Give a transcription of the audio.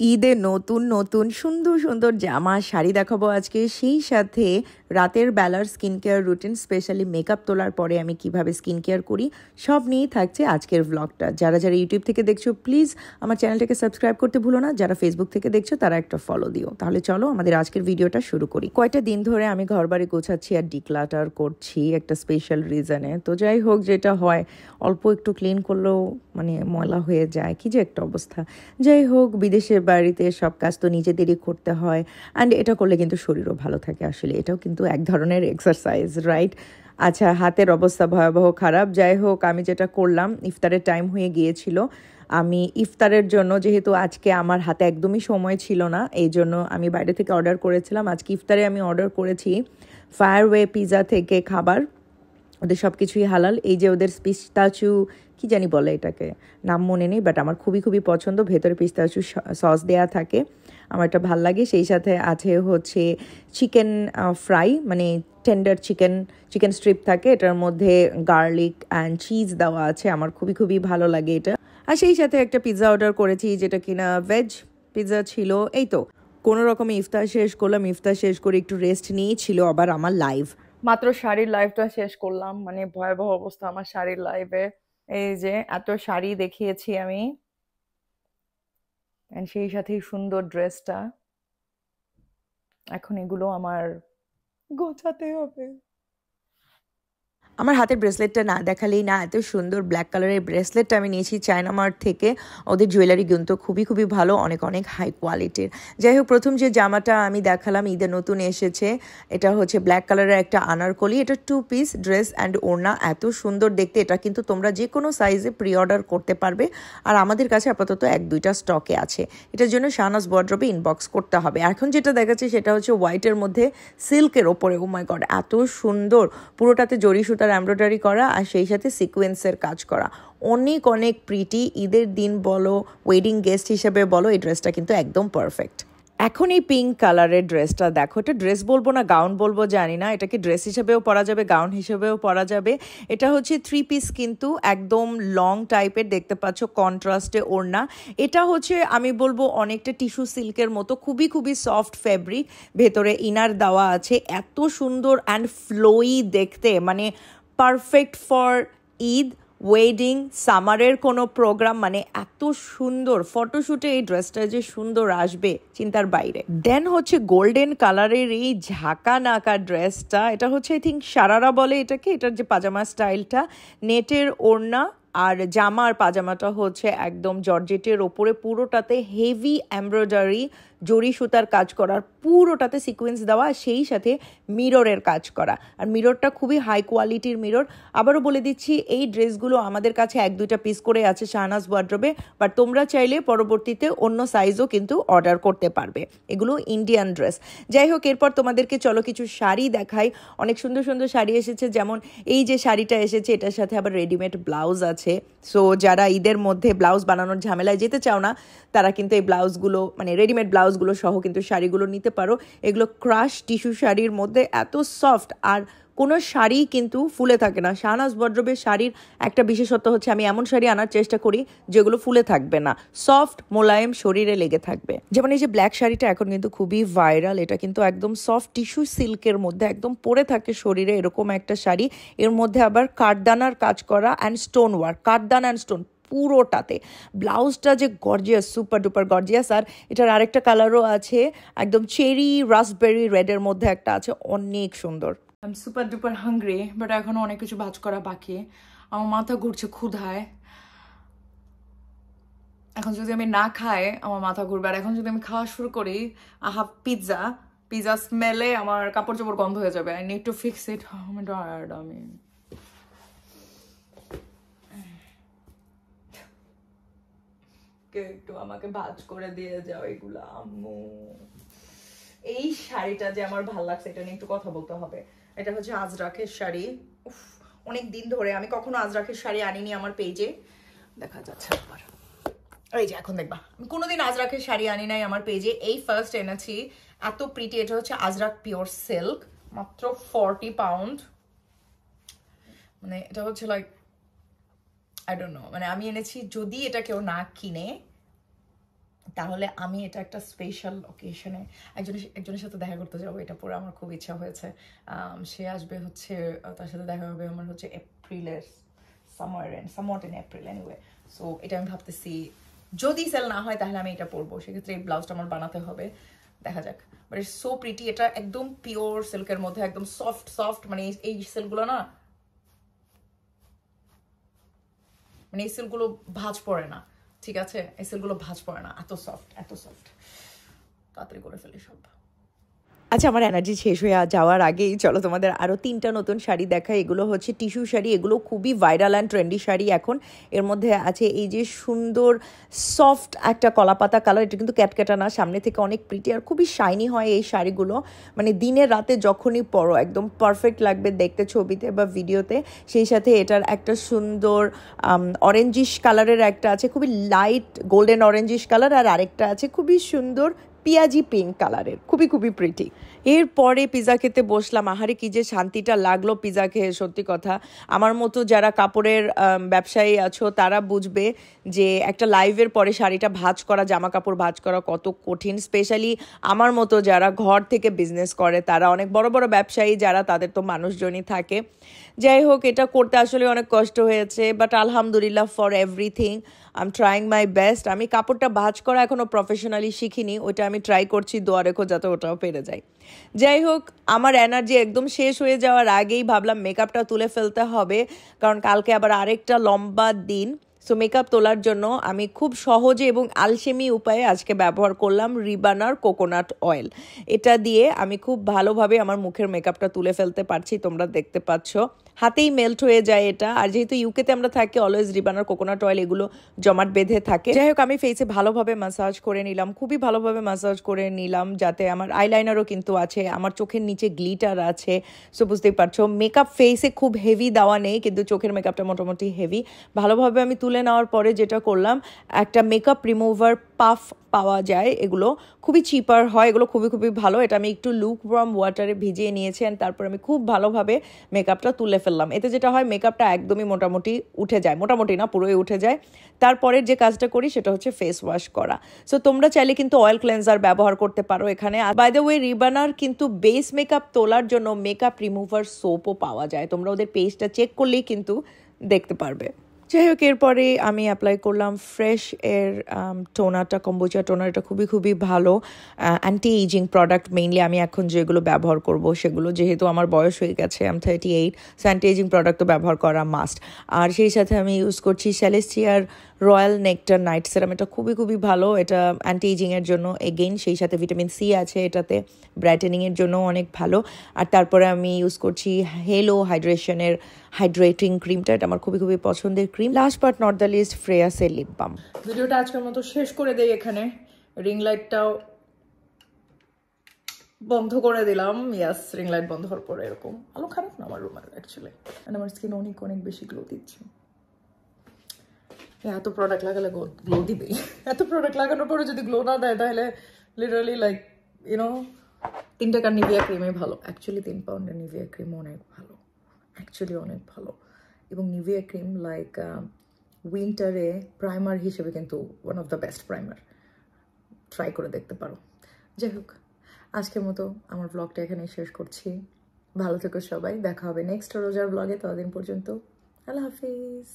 ঈদে নতুন নতুন সুন্দর সুন্দর জামা শাড়ি দেখাবো আজকে, সেই সাথে রাতের বেলার skin care routine, specially makeup তোলার পরে আমি কিভাবে স্কিন কেয়ার করি, সব নিয়েই থাকছে আজকের ভ্লগটা। যারা যারা ইউটিউব থেকে দেখছো প্লিজ আমার চ্যানেলটাকে সাবস্ক্রাইব করতে ভুলো না, যারা ফেসবুক থেকে দেখছো তারা একটা ফলো দিও। তাহলে চলো আমাদের আজকের ভিডিওটা শুরু করি। কয়টা দিন ধরে আমি ঘর বাড়ি গোছাচ্ছি আর ডিক্লাটার করছি একটা স্পেশাল রিজনে। তো যাই হোক, যেটা হয় অল্প একটু ক্লিন করলেও মানে ময়লা হয়ে যায়, কি যে একটা অবস্থা। যাই হোক, বিদেশের বাড়িতে সব কাজ তো নিজেদেরই করতে হয়, অ্যান্ড এটা করলে কিন্তু শরীরও ভালো থাকে। আসলে এটাও কিন্তু এক ধরনের এক্সারসাইজ, রাইট? আচ্ছা, হাতের অবস্থা ভয়াবহ খারাপ। যাই হোক, আমি যেটা করলাম, ইফতারের টাইম হয়ে গিয়েছিল। আমি ইফতারের জন্য, যেহেতু আজকে আমার হাতে একদমই সময় ছিল না, এই জন্য আমি বাইরে থেকে অর্ডার করেছিলাম। আজকে ইফতারে আমি অর্ডার করেছি ফায়ারওয়ে পিৎজা থেকে খাবার। ওদের সব কিছুই হালাল। এই যে ওদের পিস্তাচু, কি জানি বলে এটাকে, নাম মনে নেই, বাট আমার খুবই খুবই পছন্দ। ভেতরে পিস্তাচু সস দেয়া থাকে, আমার এটা ভাল লাগে। সেই সাথে আছে হচ্ছে চিকেন ফ্রাই, মানে টেন্ডার চিকেন স্ট্রিপ থাকে, এটার মধ্যে গার্লিক অ্যান্ড চিজ দেওয়া আছে। আমার খুবই খুবই ভালো লাগে এটা। আর সেই সাথে একটা পিৎজা অর্ডার করেছি, যেটা কিনা ভেজ পিৎজা ছিল। এই তো কোনো রকমে ইফতার শেষ করলাম। ইফতার শেষ করে একটু রেস্ট নিয়েছিল আবার আমার লাইভ, মাত্র শাড়ির লাইভটা শেষ করলাম। মানে ভয়াবহ অবস্থা আমার শাড়ির লাইভে। এই যে এত শাড়ি দেখিয়েছি আমি, and সেই সাথেই সুন্দর ড্রেসটা। এখন এগুলো আমার গোছাতে হবে। আমার হাতের ব্রেসলেটটা না দেখালেই না, এত সুন্দর ব্ল্যাক কালারের ব্রেসলেটটা আমি নিয়েছি চায়না মার্ট থেকে। ওদের জুয়েলারি কিন্তু খুবই খুবই ভালো, অনেক অনেক হাই কোয়ালিটির। যাই হোক, প্রথম যে জামাটা আমি দেখালাম, ঈদে নতুন এসেছে, এটা হচ্ছে ব্ল্যাক কালারের একটা আনারকলি। এটা 2 পিস ড্রেস অ্যান্ড ওড়না, এত সুন্দর দেখতে। এটা কিন্তু তোমরা যে কোনো সাইজে প্রি অর্ডার করতে পারবে, আর আমাদের কাছে আপাতত 1-2টা স্টকে আছে। এটার জন্য শাহনাজ ওয়ার্ড্রবে ইনবক্স করতে হবে। এখন যেটা দেখাচ্ছে সেটা হচ্ছে হোয়াইটের মধ্যে সিল্কের ওপরে। ও মাই গড, এত সুন্দর! পুরোটাতে জরি সুতার এমব্রয়ডারি করা, আর সেই সাথে সিকোয়েন্সের কাজ করা। অনেক অনেক প্রিটি। ঈদের দিন বলো, ওয়েডিং গেস্ট হিসেবে বলো, এই ড্রেসটা কিন্তু একদম পারফেক্ট। এখন এই পিঙ্ক কালারের ড্রেসটা দেখো, এটা ড্রেস বলবো না গাউন বলবো জানি না, এটাকে ড্রেস হিসেবেও পরা যাবে, গাউন হিসেবেও পরা যাবে। এটা হচ্ছে 3 পিস, কিন্তু একদম লং টাইপের, দেখতে পাচ্ছ কন্ট্রাস্টে ওড়না। এটা হচ্ছে আমি বলবো অনেকটা টিস্যু সিল্কের মতো, খুবই খুবই সফট ফেব্রিক। ভেতরে ইনার দেওয়া আছে, এত সুন্দর অ্যান্ড ফ্লোয়ি দেখতে, মানে পারফেক্ট ফর ঈদ, ওয়েডিং, সামারের কোনো প্রোগ্রাম। মানে এত সুন্দর ফটোশুটে এই ড্রেসটা যে সুন্দর আসবে চিন্তার বাইরে। দেন হচ্ছে গোল্ডেন কালারের এই ঝাঁকা নাকা ড্রেসটা, এটা হচ্ছে আই থিঙ্ক সারারা বলে এটাকে। এটার যে পাজামা স্টাইলটা, নেটের ওড়না, আর জামা আর পাজামাটা হচ্ছে একদম জর্জেটের ওপরে, পুরোটাতে হেভি এমব্রয়ডারি, জরি সুতার কাজ করার, পুরোটাতে সিকোয়েন্স দেওয়া, সেই সাথে মিররের কাজ করা। আর মিররটা খুবই হাই কোয়ালিটির মিরর। আবারও বলে দিচ্ছি, এই ড্রেসগুলো আমাদের কাছে 1-2টা পিস করে আছে শাহনাজ ওয়ার্ড্রবে, বাট তোমরা চাইলে পরবর্তীতে অন্য সাইজও কিন্তু অর্ডার করতে পারবে। এগুলো ইন্ডিয়ান ড্রেস। যাই হোক, এরপর তোমাদেরকে চলো কিছু শাড়ি দেখাই। অনেক সুন্দর সুন্দর শাড়ি এসেছে, যেমন এই যে শাড়িটা এসেছে, এটার সাথে আবার রেডিমেড ব্লাউজ আছে। সো যারা ঈদের মধ্যে ব্লাউজ বানানোর ঝামেলায় যেতে চাও না, তারা কিন্তু এই ব্লাউজগুলো, মানে রেডিমেড ব্লাউজগুলো সহ কিন্তু শাড়িগুলো নিতে পারো। এগুলো ক্রাশ টিস্যু শাড়ির মধ্যে, এত সফট, আর কোনো শাড়ি কিন্তু ফুলে থাকে না। শাহনাজ ওয়ার্ড্রবের শাড়ির একটা বিশেষত্ব হচ্ছে, আমি এমন শাড়ি আনার চেষ্টা করি যেগুলো ফুলে থাকবে না, সফট মোলায়েম, শরীরে লেগে থাকবে। যেমন এই যে ব্ল্যাক শাড়িটা এখন কিন্তু খুবই ভাইরাল, এটা কিন্তু একদম সফট টিস্যু সিল্কের মধ্যে, একদম পরে থাকে শরীরে, এরকম একটা শাড়ি। এর মধ্যে আবার কাঠদানার কাজ করা অ্যান্ড স্টোন ওয়ার্ক, কাঠদানা অ্যান্ড স্টোন পুরোটাতে। ব্লাউজটা যে গর্জিয়াস, সুপার ডুপার গর্জিয়াস। আর এটার আরেকটা কালারও আছে, একদম চেরি রাসবেরি রেডের মধ্যে একটা আছে, অনেক সুন্দর। I am super duper hungry, but এখনো অনেক কিছু ভাজ করা বাকি। আমার মাথা ঘুরছে ক্ষুধায়। এখন যদি আমি না খাই আমার মাথা ঘুরবে, আর এখন যদি আমি খাওয়া শুরু করি, আহা পিৎজা স্মেলে আমার কাপড় চোপড় গন্ধ হয়ে যাবে। I need to fix it. আমি টায়ার্ড। আমি একটু আমাকে ভাজ করে দিয়ে যাও এগুলা আম্মু। এই শাড়িটা যে আমার ভাল লাগছে, এটা নিয়ে একটু কথা বলতে হবে। এটা হচ্ছে আজরাখের শাড়ি। অনেক দিন ধরে আমি কখনো আজরাখের শাড়ি আনিনি আমার পেজে, দেখা যাচ্ছে আবার। এই যে এখন দেখবা, আমি কোনোদিন আজরাখের শাড়ি আনি নাই আমার পেজে, এই ফার্স্ট এনেছি। এত প্রিটি। এটা হচ্ছে আজরাক পিওর সিল্ক, মাত্র 40 পাউন্ড। মানে এটা হচ্ছে লাইক, আই ডোন্ট নো, মানে আমি এনেছি, যদি এটা কেউ না কিনে তাহলে আমি এটা একটা স্পেশাল অকেশনে একজনের সাথে দেখা করতে যাবো, এটা পরে আমার খুব ইচ্ছা হয়েছে। সে আসবে হচ্ছে, তার সাথে দেখা হবে আমার হচ্ছে এপ্রিলের somewhat in April anyway. So এটা আমি ভাবতেছি যদি সেল না হয় তাহলে আমি এটা পরবো, সেক্ষেত্রে এই ব্লাউজটা আমার বানাতে হবে, দেখা যাক। বাট ইটস সো প্রিটি, এটা একদম পিওর সিল্কের মধ্যে, একদম সফট সফট, মানে এই সিল্কগুলো না, মানে এই সিল্কগুলো ভাঁজ পড়ে না, ঠিক আছে, এই সিল্কগুলো ভাঁজ পড়ে না, এত সফট এত সফট। তাড়াতাড়ি করে ফেলি সব। আচ্ছা, আমার এনার্জি শেষ হয়ে যাওয়ার আগেই চলো তোমাদের আরও 3টা নতুন শাড়ি দেখাই। এগুলো হচ্ছে টিস্যু শাড়ি, এগুলো খুবই ভাইরাল অ্যান্ড ট্রেন্ডি শাড়ি এখন। এর মধ্যে আছে এই যে সুন্দর সফট একটা কলাপাতা কালার, এটা কিন্তু ক্যাটক্যাটা না, সামনে থেকে অনেক প্রিটি আর খুবই শাইনি হয় এই শাড়িগুলো। মানে দিনে রাতে যখনই পরো একদম পারফেক্ট লাগবে দেখতে ছবিতে বা ভিডিওতে। সেই সাথে এটার একটা সুন্দর অরেঞ্জিশ কালারের একটা আছে, খুবই লাইট গোল্ডেন অরেঞ্জিশ কালার, আর আরেকটা আছে খুবই সুন্দর পিয়াজি পিঙ্ক কালারের, খুবই খুবই প্রিটি। এরপরে পিৎজা খেতে বসলাম, আহারে কি যে শান্তিটা লাগলো পিৎজা খেয়ে, সত্যি কথা। আমার মতো যারা কাপড়ের ব্যবসায়ী আছো তারা বুঝবে যে একটা লাইভের পরে শাড়িটা ভাঁজ করা, জামা কাপড় ভাঁজ করা কত কঠিন। স্পেশালি আমার মতো যারা ঘর থেকে বিজনেস করে, তারা অনেক বড় বড় ব্যবসায়ী যারা, তাদের তো মানুষজনই থাকে। যাই হোক, এটা করতে আসলে অনেক কষ্ট হয়েছে, বাট আলহামদুলিল্লাহ for everything I am trying my best. আমি কাপড়টা ভাঁজ করা এখনও প্রফেশনালি শিখিনি, ওইটা আমি ট্রাই করছি, দোয়া রেখো যাতে ওটাও পেরে যাই। যাই হোক, আমার এনার্জি একদম শেষ হয়ে যাওয়ার আগেই ভাবলাম মেকআপটা তুলে ফেলতে হবে, কারণ কালকে আবার আরেকটা লম্বা দিন। সো মেকআপ তোলার জন্য আমি খুব সহজে এবং আলসেমি উপায়ে আজকে ব্যবহার করলাম রিবানার কোকোনাট অয়েল। এটা দিয়ে আমি খুব ভালোভাবে আমার মুখের মেকআপটা তুলে ফেলতে পারছি, তোমরা দেখতে পাচ্ছ হাতেই মেল্ট হয়ে যায় এটা। আর যেহেতু ইউকেতে আমরা থাকি, অলওয়েজ রিবানার কোকোনাট অয়েল এগুলো জমাট বেঁধে থাকে। যাই হোক, আমি ফেসে ভালোভাবে ম্যাসাজ করে নিলাম, খুবই ভালোভাবে ম্যাসাজ করে নিলাম, যাতে আমার আইলাইনারও কিন্তু আছে, আমার চোখের নিচে গ্লিটার আছে। সো বুঝতেই পারছো মেকআপ ফেসে খুব হেভি দেওয়া নেই, কিন্তু চোখের মেকআপটা মোটামুটি হেভি। ভালোভাবে আমি তুলে নেওয়ার পরে যেটা করলাম, একটা মেকআপ রিমুভার পাফ পাওয়া যায়, এগুলো খুবই চিপার হয়, এগুলো খুবই খুবই ভালো। এটা আমি একটু লুকওয়ার্ম ওয়াটারে ভিজিয়ে নিয়েছি, অ্যান্ড তারপর আমি খুব ভালোভাবে মেকআপটা তুলে ফেললাম। এতে যেটা হয়, মেকআপটা একদমই মোটামুটি উঠে যায়, মোটামুটি না পুরোই উঠে যায়। তারপরের যে কাজটা করি সেটা হচ্ছে ফেস ওয়াশ করা। সো তোমরা চাইলে কিন্তু অয়েল ক্লেন্সার ব্যবহার করতে পারো এখানে। বাই দ্য ওয়ে, রিবানার কিন্তু বেস মেকআপ তোলার জন্য মেকআপ রিমুভার সোপও পাওয়া যায়, তোমরা ওদের পেজটা চেক করলেই কিন্তু দেখতে পারবে। যাই হোক, এরপরে আমি অ্যাপ্লাই করলাম ফ্রেশ এর টোনারটা, কম্বোচা টোনার। এটা খুবই খুবই ভালো অ্যান্টি এজিং প্রোডাক্ট। মেইনলি আমি এখন যেগুলো ব্যবহার করব সেগুলো, যেহেতু আমার বয়স হয়ে গেছে, I am 38, so anti ageing product তো ব্যবহার করা মাস্ট। আর সেই সাথে আমি ইউজ করছি সেলেস্টিয়ার রয়্যাল নেকটার নাইট সেরাম। এটা খুবই খুবই ভালো, এটা অ্যান্টি এজিংয়ের জন্য এগেইন, সেই সাথে ভিটামিন সি আছে এটাতে, ব্রাইটেনিংয়ের জন্য অনেক ভালো। আর তারপরে আমি ইউজ করছি হেলো হাইড্রেশনের হাইড্রেটিং ক্রিমটা, এটা আমার খুবই খুবই পছন্দের cream. Last but not the least, ফ্রেয়াসের লিপ বাম। ভিডিওটা আজকের মতো শেষ করে দেই এখানে, রিং লাইটটাও বন্ধ করে দিলাম। ইয়াস, রিং লাইট বন্ধ হওয়ার পরে এরকম আলো খারাপ না আমার রুমের অ্যাকচুয়ালি, আমার স্কিন অনেক অনেক বেশি গ্লো দিচ্ছে। এত প্রোডাক্ট লাগালে গ্লো দিবে, এত প্রোডাক্ট লাগানোর পরে যদি গ্লো না দেয় তাহলে লিটারালি লাইক ইউনো 3 টাকার নিভিয়া ক্রিমই ভালো। অ্যাকচুয়ালি 3 পাউন্ডের নিভিয়া ক্রিম অনেক ভালো, অ্যাকচুয়ালি অনেক ভালো। এবং নিভিয়া ক্রিম লাইক উইন্টারে প্রাইমার হিসেবে কিন্তু one of the best primer, try করে দেখতে পারো। যাই হোক, আজকের মতো আমার ব্লগটা এখানে শেষ করছি। ভালো থেকো সবাই, দেখা হবে নেক্সট রোজার ব্লগে, ততদিন পর্যন্ত আল্লাহ হাফিজ।